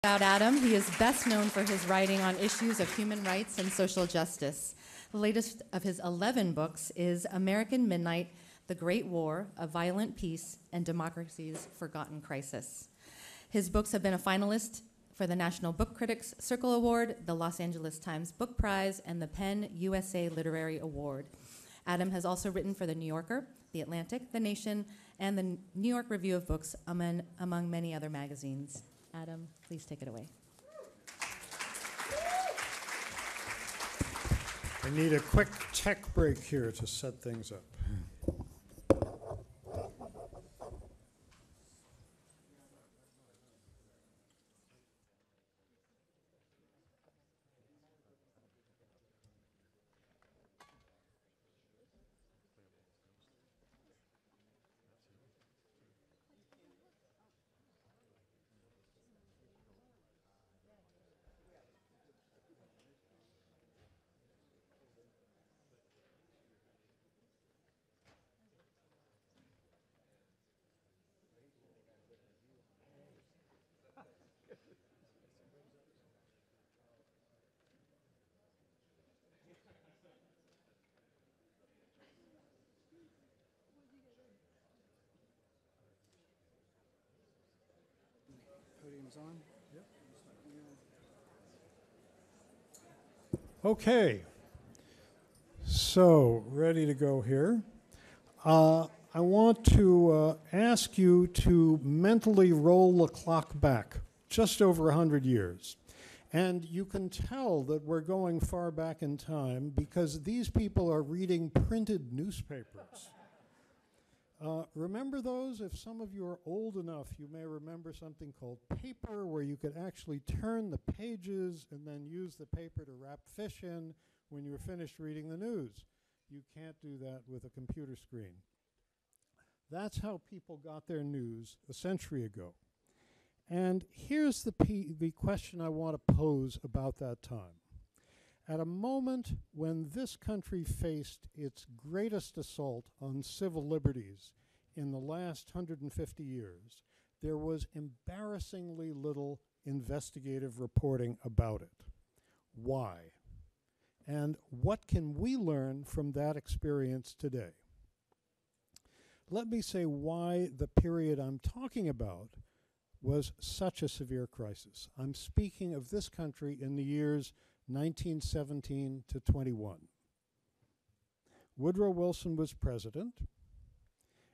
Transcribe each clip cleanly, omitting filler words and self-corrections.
About Adam, he is best known for his writing on issues of human rights and social justice. The latest of his 11 books is American Midnight, The Great War, A Violent Peace, and Democracy's Forgotten Crisis. His books have been a finalist for the National Book Critics Circle Award, the Los Angeles Times Book Prize, and the PEN USA Literary Award. Adam has also written for The New Yorker, The Atlantic, The Nation, and the New York Review of Books, among many other magazines. Adam, please take it away. I need a quick tech break here to set things up. Podium's on. Yep. Okay. So, ready to go here. I want to ask you to mentally roll the clock back just over 100 years. And you can tell that we're going far back in time because these people are reading printed newspapers. Remember those? If some of you are old enough, you may remember something called paper, where you could actually turn the pages and then use the paper to wrap fish in when you were finished reading the news. You can't do that with a computer screen. That's how people got their news a century ago. And here's the question I want to pose about that time. At a moment when this country faced its greatest assault on civil liberties in the last 150 years, there was embarrassingly little investigative reporting about it. Why? And what can we learn from that experience today? Let me say why the period I'm talking about was such a severe crisis. I'm speaking of this country in the years 1917 to 21. Woodrow Wilson was president,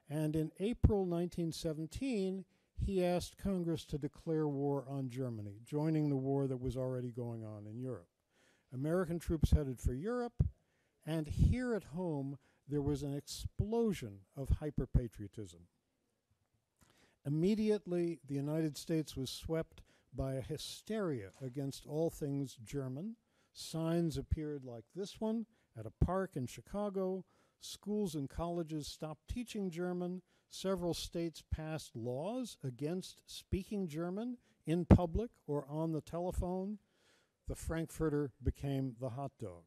and in April 1917, he asked Congress to declare war on Germany, joining the war that was already going on in Europe. American troops headed for Europe, and here at home, there was an explosion of hyper-patriotism. Immediately, the United States was swept by a hysteria against all things German. Signs appeared like this one at a park in Chicago. Schools and colleges stopped teaching German. Several states passed laws against speaking German in public or on the telephone. The Frankfurter became the hot dog.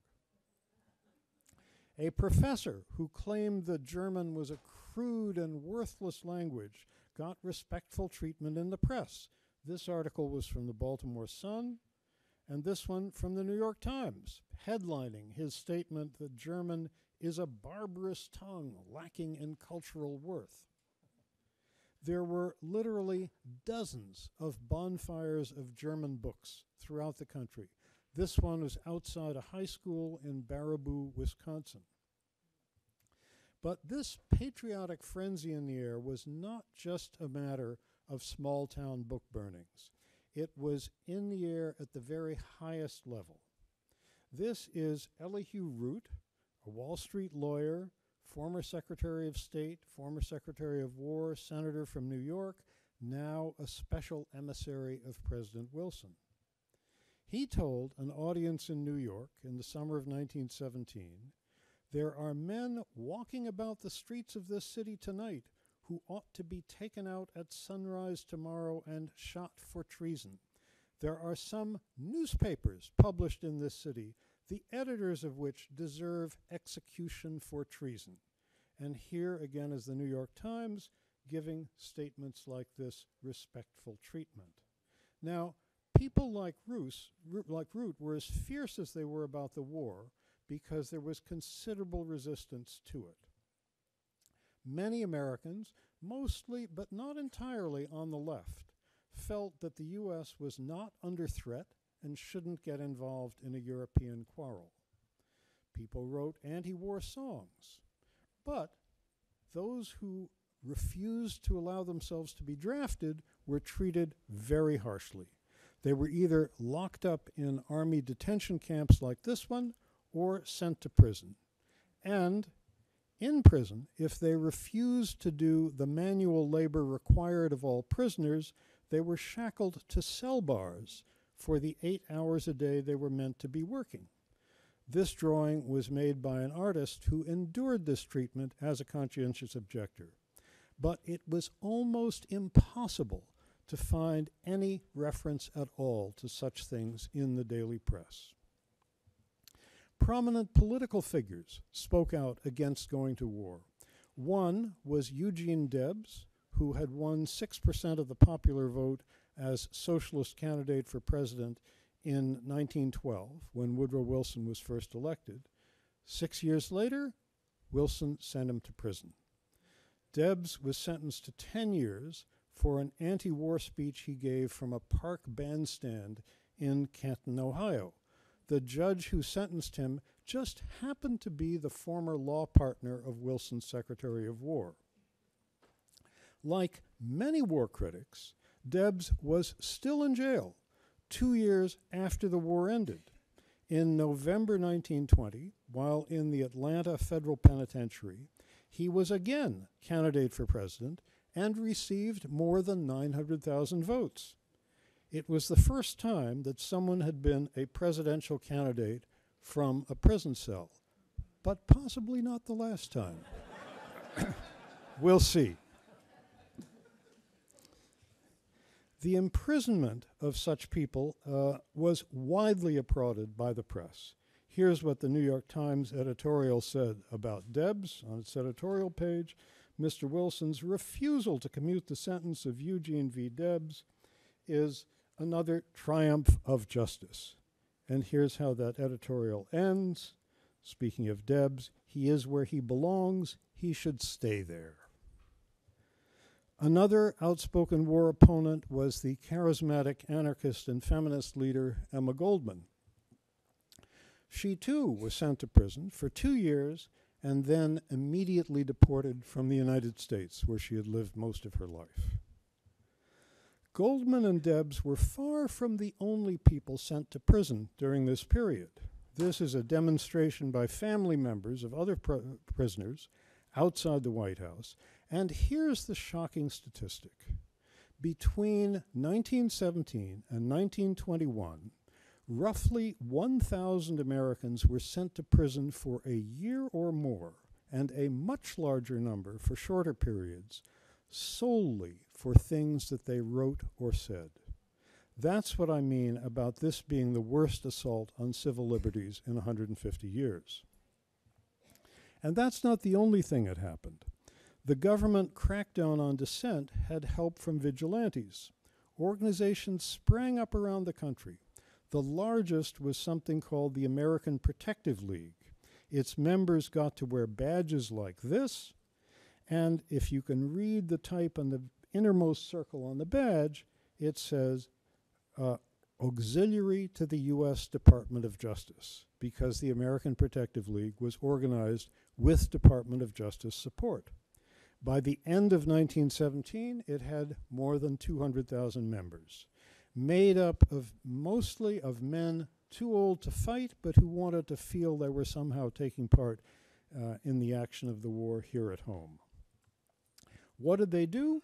A professor who claimed that German was a crude and worthless language got respectful treatment in the press. This article was from the Baltimore Sun, and this one from the New York Times, headlining his statement that German is a barbarous tongue lacking in cultural worth. There were literally dozens of bonfires of German books throughout the country. This one was outside a high school in Baraboo, Wisconsin. But this patriotic frenzy in the air was not just a matter of small-town book burnings. It was in the air at the very highest level. This is Elihu Root, a Wall Street lawyer, former Secretary of State, former Secretary of War, senator from New York, now a special emissary of President Wilson. He told an audience in New York in the summer of 1917, "There are men walking about the streets of this city tonight who ought to be taken out at sunrise tomorrow and shot for treason. There are some newspapers published in this city, the editors of which deserve execution for treason." And here again is the New York Times giving statements like this respectful treatment. Now, people like Root were as fierce as they were about the war because there was considerable resistance to it. Many Americans, mostly but not entirely on the left, felt that the U.S. was not under threat and shouldn't get involved in a European quarrel. People wrote anti-war songs, but those who refused to allow themselves to be drafted were treated very harshly. They were either locked up in army detention camps like this one or sent to prison. And in prison, if they refused to do the manual labor required of all prisoners, they were shackled to cell bars for the 8 hours a day they were meant to be working. This drawing was made by an artist who endured this treatment as a conscientious objector. But it was almost impossible to find any reference at all to such things in the daily press. Prominent political figures spoke out against going to war. One was Eugene Debs, who had won 6% of the popular vote as socialist candidate for president in 1912, when Woodrow Wilson was first elected. 6 years later, Wilson sent him to prison. Debs was sentenced to 10 years for an anti-war speech he gave from a park bandstand in Canton, Ohio. The judge who sentenced him just happened to be the former law partner of Wilson's Secretary of War. Like many war critics, Debs was still in jail 2 years after the war ended. In November 1920, while in the Atlanta Federal Penitentiary, he was again candidate for president and received more than 900,000 votes. It was the first time that someone had been a presidential candidate from a prison cell, but possibly not the last time. We'll see. The imprisonment of such people was widely applauded by the press. Here's what the New York Times editorial said about Debs on its editorial page. Mr. Wilson's refusal to commute the sentence of Eugene V. Debs is another triumph of justice. And here's how that editorial ends. Speaking of Debs, he is where he belongs. He should stay there. Another outspoken war opponent was the charismatic anarchist and feminist leader Emma Goldman. She too was sent to prison for 2 years and then immediately deported from the United States, where she had lived most of her life. Goldman and Debs were far from the only people sent to prison during this period. This is a demonstration by family members of other prisoners outside the White House. And here's the shocking statistic. Between 1917 and 1921, roughly 1,000 Americans were sent to prison for a year or more, and a much larger number for shorter periods, solely for things that they wrote or said. That's what I mean about this being the worst assault on civil liberties in 150 years. And that's not the only thing that happened. The government crackdown on dissent had help from vigilantes. Organizations sprang up around the country. The largest was something called the American Protective League. Its members got to wear badges like this, and if you can read the type on the innermost circle on the badge, it says auxiliary to the U.S. Department of Justice, because the American Protective League was organized with Department of Justice support. By the end of 1917, it had more than 200,000 members, made up of mostly of men too old to fight, but who wanted to feel they were somehow taking part in the action of the war here at home. What did they do?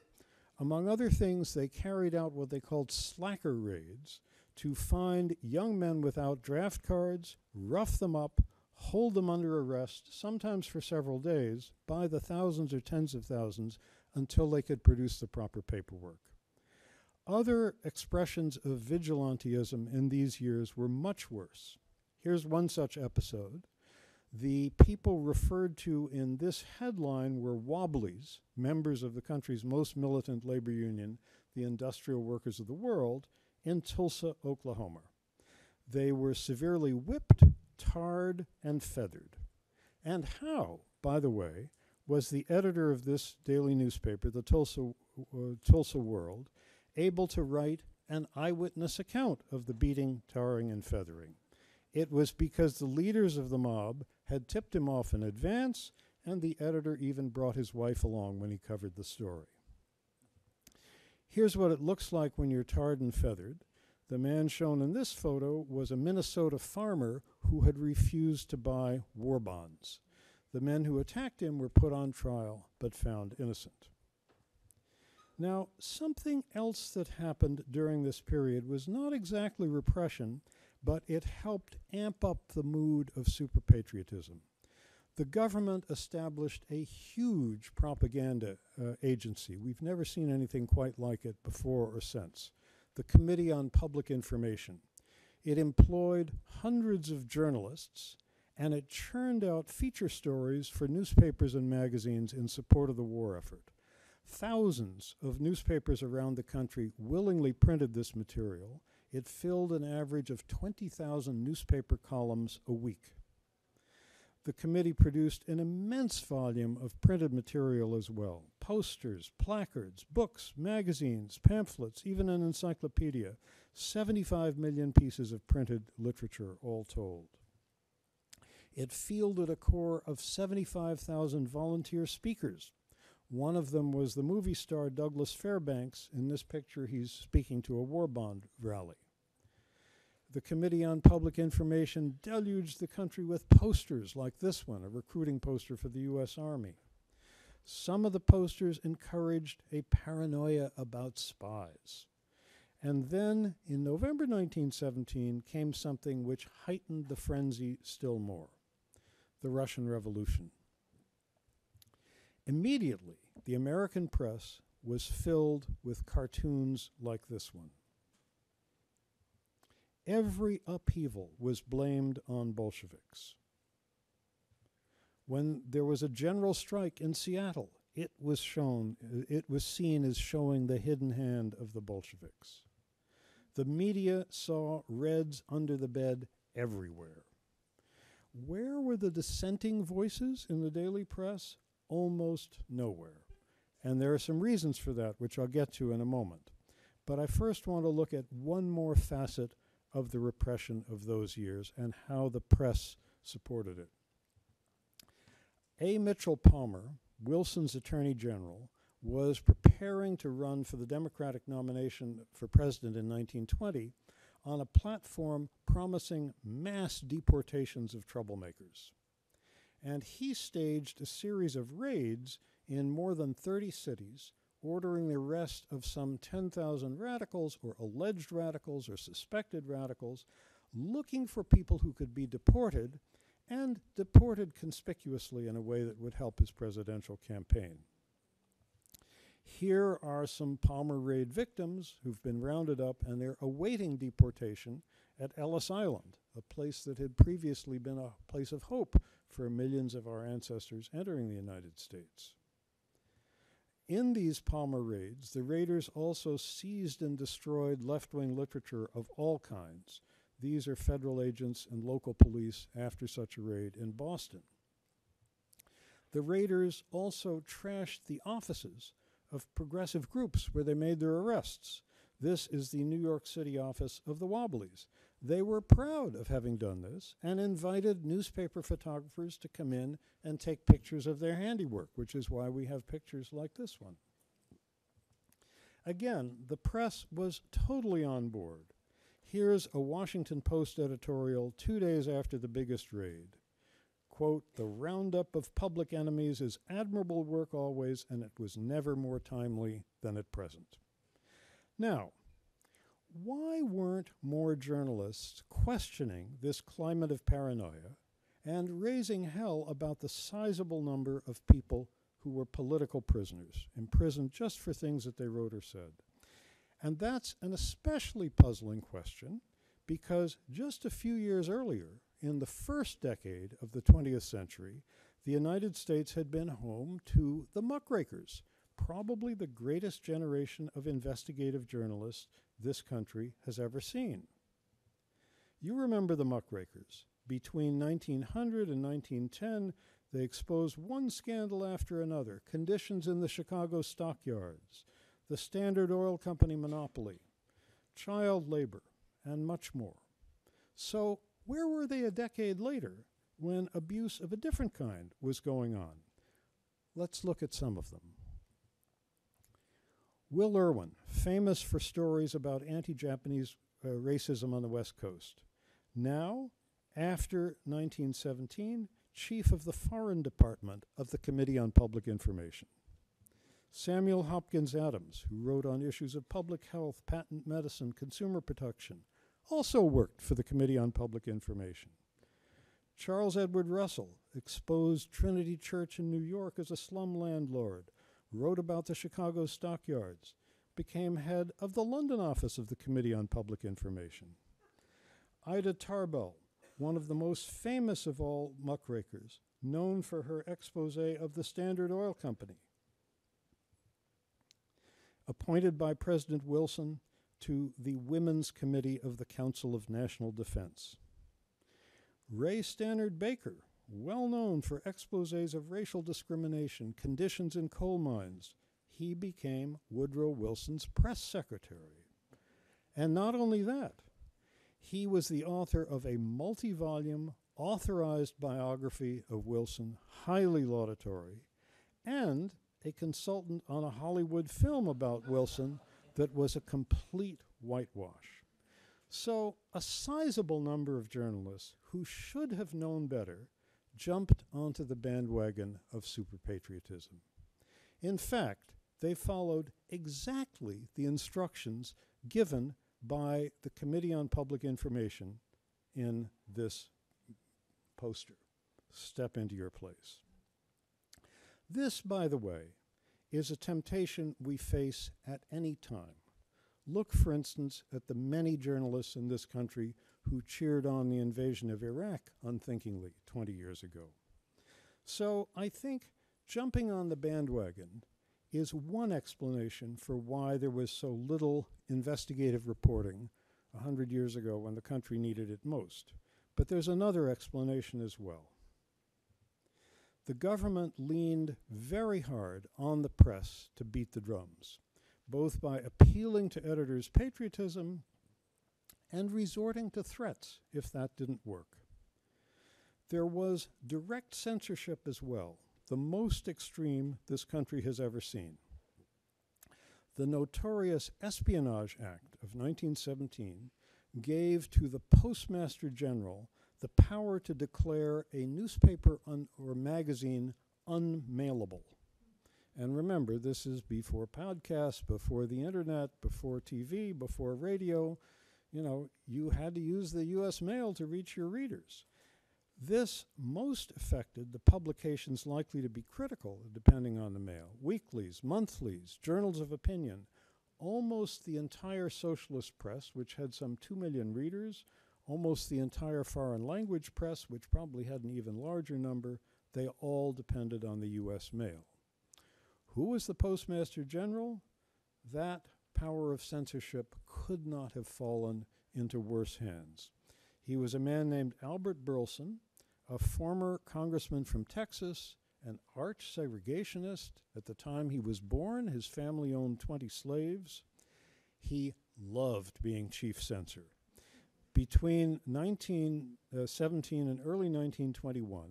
Among other things, they carried out what they called slacker raids to find young men without draft cards, rough them up, hold them under arrest, sometimes for several days, by the thousands or tens of thousands, until they could produce the proper paperwork. Other expressions of vigilantism in these years were much worse. Here's one such episode. The people referred to in this headline were Wobblies, members of the country's most militant labor union, the Industrial Workers of the World, in Tulsa, Oklahoma. They were severely whipped, tarred, and feathered. And how, by the way, was the editor of this daily newspaper, the Tulsa World, able to write an eyewitness account of the beating, tarring, and feathering? It was because the leaders of the mob had tipped him off in advance, and the editor even brought his wife along when he covered the story. Here's what it looks like when you're tarred and feathered. The man shown in this photo was a Minnesota farmer who had refused to buy war bonds. The men who attacked him were put on trial but found innocent. Now, something else that happened during this period was not exactly repression, but it helped amp up the mood of super-patriotism. The government established a huge propaganda agency. We've never seen anything quite like it before or since. The Committee on Public Information. It employed hundreds of journalists, and it churned out feature stories for newspapers and magazines in support of the war effort. Thousands of newspapers around the country willingly printed this material. It filled an average of 20,000 newspaper columns a week. The committee produced an immense volume of printed material as well. Posters, placards, books, magazines, pamphlets, even an encyclopedia. 75 million pieces of printed literature, all told. It fielded a corps of 75,000 volunteer speakers. One of them was the movie star Douglas Fairbanks. In this picture, he's speaking to a war bond rally. The Committee on Public Information deluged the country with posters like this one, a recruiting poster for the U.S. Army. Some of the posters encouraged a paranoia about spies. And then, in November 1917, came something which heightened the frenzy still more: the Russian Revolution. Immediately, the American press was filled with cartoons like this one. Every upheaval was blamed on Bolsheviks. When there was a general strike in Seattle, it was seen as showing the hidden hand of the Bolsheviks. The media saw Reds under the bed everywhere. Where were the dissenting voices in the daily press? Almost nowhere. And there are some reasons for that, which I'll get to in a moment. But I first want to look at one more facet of the repression of those years and how the press supported it. A. Mitchell Palmer, Wilson's Attorney General, was preparing to run for the Democratic nomination for president in 1920 on a platform promising mass deportations of troublemakers. And he staged a series of raids in more than 30 cities, ordering the arrest of some 10,000 radicals or alleged radicals or suspected radicals, looking for people who could be deported, and deported conspicuously in a way that would help his presidential campaign. Here are some Palmer raid victims who've been rounded up, and they're awaiting deportation at Ellis Island, a place that had previously been a place of hope for millions of our ancestors entering the United States. In these Palmer raids, the raiders also seized and destroyed left-wing literature of all kinds. These are federal agents and local police after such a raid in Boston. The raiders also trashed the offices of progressive groups where they made their arrests. This is the New York City office of the Wobblies. They were proud of having done this and invited newspaper photographers to come in and take pictures of their handiwork, which is why we have pictures like this one. Again, the press was totally on board. Here's a Washington Post editorial 2 days after the biggest raid. Quote, "The roundup of public enemies is admirable work always, and it was never more timely than at present." Now, why weren't more journalists questioning this climate of paranoia and raising hell about the sizable number of people who were political prisoners, imprisoned just for things that they wrote or said? And that's an especially puzzling question because just a few years earlier, in the first decade of the 20th century, the United States had been home to the muckrakers, probably the greatest generation of investigative journalists this country has ever seen. You remember the muckrakers. Between 1900 and 1910, they exposed one scandal after another: conditions in the Chicago stockyards, the Standard Oil Company monopoly, child labor, and much more. So where were they a decade later when abuse of a different kind was going on? Let's look at some of them. Will Irwin, famous for stories about anti-Japanese racism on the West Coast. Now, after 1917, chief of the Foreign Department of the Committee on Public Information. Samuel Hopkins Adams, who wrote on issues of public health, patent medicine, consumer protection, also worked for the Committee on Public Information. Charles Edward Russell exposed Trinity Church in New York as a slum landlord, wrote about the Chicago stockyards, became head of the London office of the Committee on Public Information. Ida Tarbell, one of the most famous of all muckrakers, known for her expose of the Standard Oil Company, appointed by President Wilson to the Women's Committee of the Council of National Defense. Ray Stannard Baker, well known for exposés of racial discrimination, conditions in coal mines, he became Woodrow Wilson's press secretary. And not only that, he was the author of a multi-volume, authorized biography of Wilson, highly laudatory, and a consultant on a Hollywood film about Wilson that was a complete whitewash. So a sizable number of journalists who should have known better jumped onto the bandwagon of super-patriotism. In fact, they followed exactly the instructions given by the Committee on Public Information in this poster. Step into your place. This, by the way, is a temptation we face at any time. Look, for instance, at the many journalists in this country who cheered on the invasion of Iraq unthinkingly 20 years ago. So I think jumping on the bandwagon is one explanation for why there was so little investigative reporting 100 years ago when the country needed it most. But there's another explanation as well. The government leaned very hard on the press to beat the drums, both by appealing to editors' patriotism and resorting to threats if that didn't work. There was direct censorship as well, the most extreme this country has ever seen. The notorious Espionage Act of 1917 gave to the Postmaster General the power to declare a newspaper or magazine unmailable. And remember, this is before podcasts, before the internet, before TV, before radio. You know, you had to use the U.S. mail to reach your readers. This most affected the publications likely to be critical, depending on the mail: weeklies, monthlies, journals of opinion. Almost the entire socialist press, which had some 2 million readers, almost the entire foreign language press, which probably had an even larger number, they all depended on the U.S. mail. Who was the Postmaster General? That power of censorship could not have fallen into worse hands. He was a man named Albert Burleson, a former congressman from Texas, an arch segregationist. At the time he was born, his family owned 20 slaves. He loved being chief censor. Between 1917 and early 1921,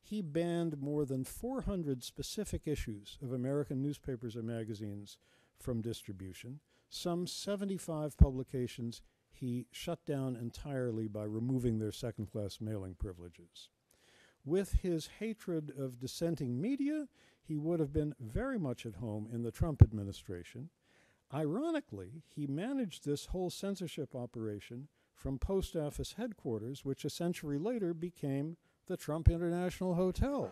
he banned more than 400 specific issues of American newspapers and magazines from distribution. Some 75 publications he shut down entirely by removing their second-class mailing privileges. With his hatred of dissenting media, he would have been very much at home in the Trump administration. Ironically, he managed this whole censorship operation from post office headquarters, which a century later became the Trump International Hotel.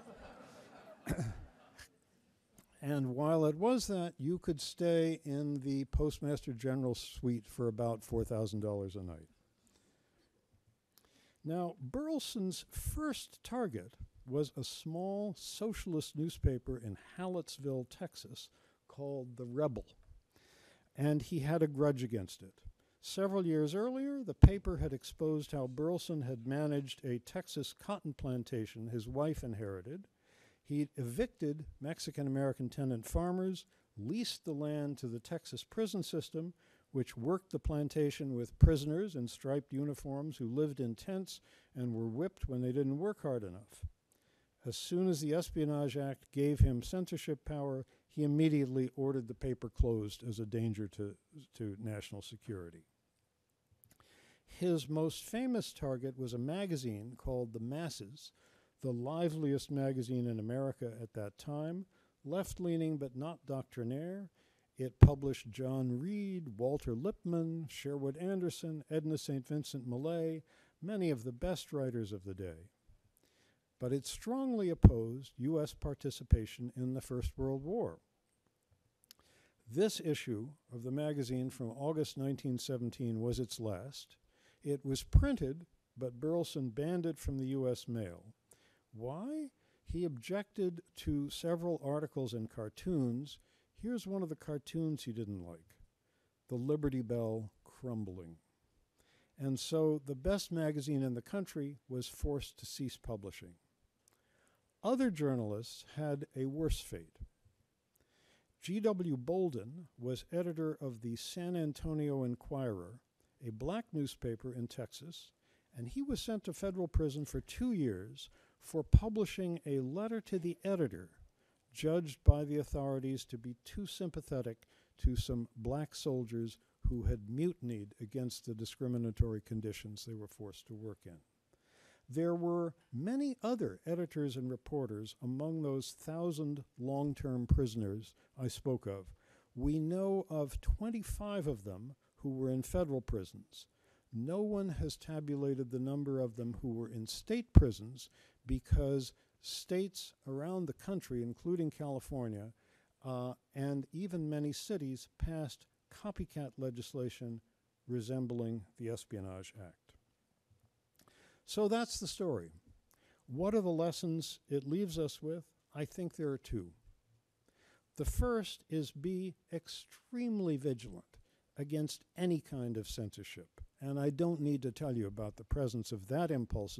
And while it was that, you could stay in the Postmaster General's suite for about $4,000 a night. Now, Burleson's first target was a small socialist newspaper in Hallettsville, Texas, called The Rebel. And he had a grudge against it. Several years earlier, the paper had exposed how Burleson had managed a Texas cotton plantation his wife inherited. He'd evicted Mexican-American tenant farmers, leased the land to the Texas prison system, which worked the plantation with prisoners in striped uniforms who lived in tents and were whipped when they didn't work hard enough. As soon as the Espionage Act gave him censorship power, he immediately ordered the paper closed as a danger to national security. His most famous target was a magazine called The Masses, the liveliest magazine in America at that time, left-leaning but not doctrinaire. It published John Reed, Walter Lippmann, Sherwood Anderson, Edna St. Vincent Millay, many of the best writers of the day. But it strongly opposed U.S. participation in the First World War. This issue of the magazine from August 1917 was its last. It was printed, but Burleson banned it from the U.S. mail. Why? He objected to several articles and cartoons. Here's one of the cartoons he didn't like: the Liberty Bell crumbling. And so the best magazine in the country was forced to cease publishing. Other journalists had a worse fate. G.W. Bolden was editor of the San Antonio Inquirer, a black newspaper in Texas, and he was sent to federal prison for 2 years for publishing a letter to the editor, judged by the authorities to be too sympathetic to some black soldiers who had mutinied against the discriminatory conditions they were forced to work in. There were many other editors and reporters among those 1,000 long-term prisoners I spoke of. We know of 25 of them who were in federal prisons. No one has tabulated the number of them who were in state prisons because states around the country, including California, and even many cities, passed copycat legislation resembling the Espionage Act. So that's the story. What are the lessons it leaves us with? I think there are two. The first is be extremely vigilant against any kind of censorship. And I don't need to tell you about the presence of that impulse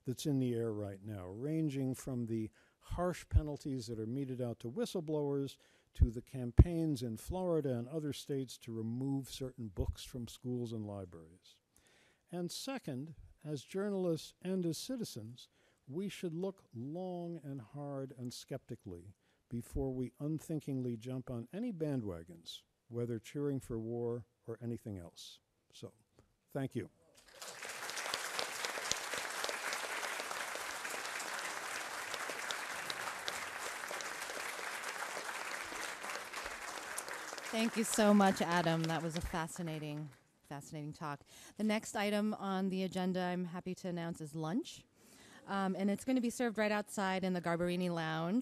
that's in the air right now, ranging from the harsh penalties that are meted out to whistleblowers to the campaigns in Florida and other states to remove certain books from schools and libraries. And second, as journalists and as citizens, we should look long and hard and skeptically before we unthinkingly jump on any bandwagons, whether cheering for war or anything else. So, thank you. Thank you so much, Adam. That was a fascinating talk. The next item on the agenda, I'm happy to announce, is lunch. And it's going to be served right outside in the Garbarini Lounge.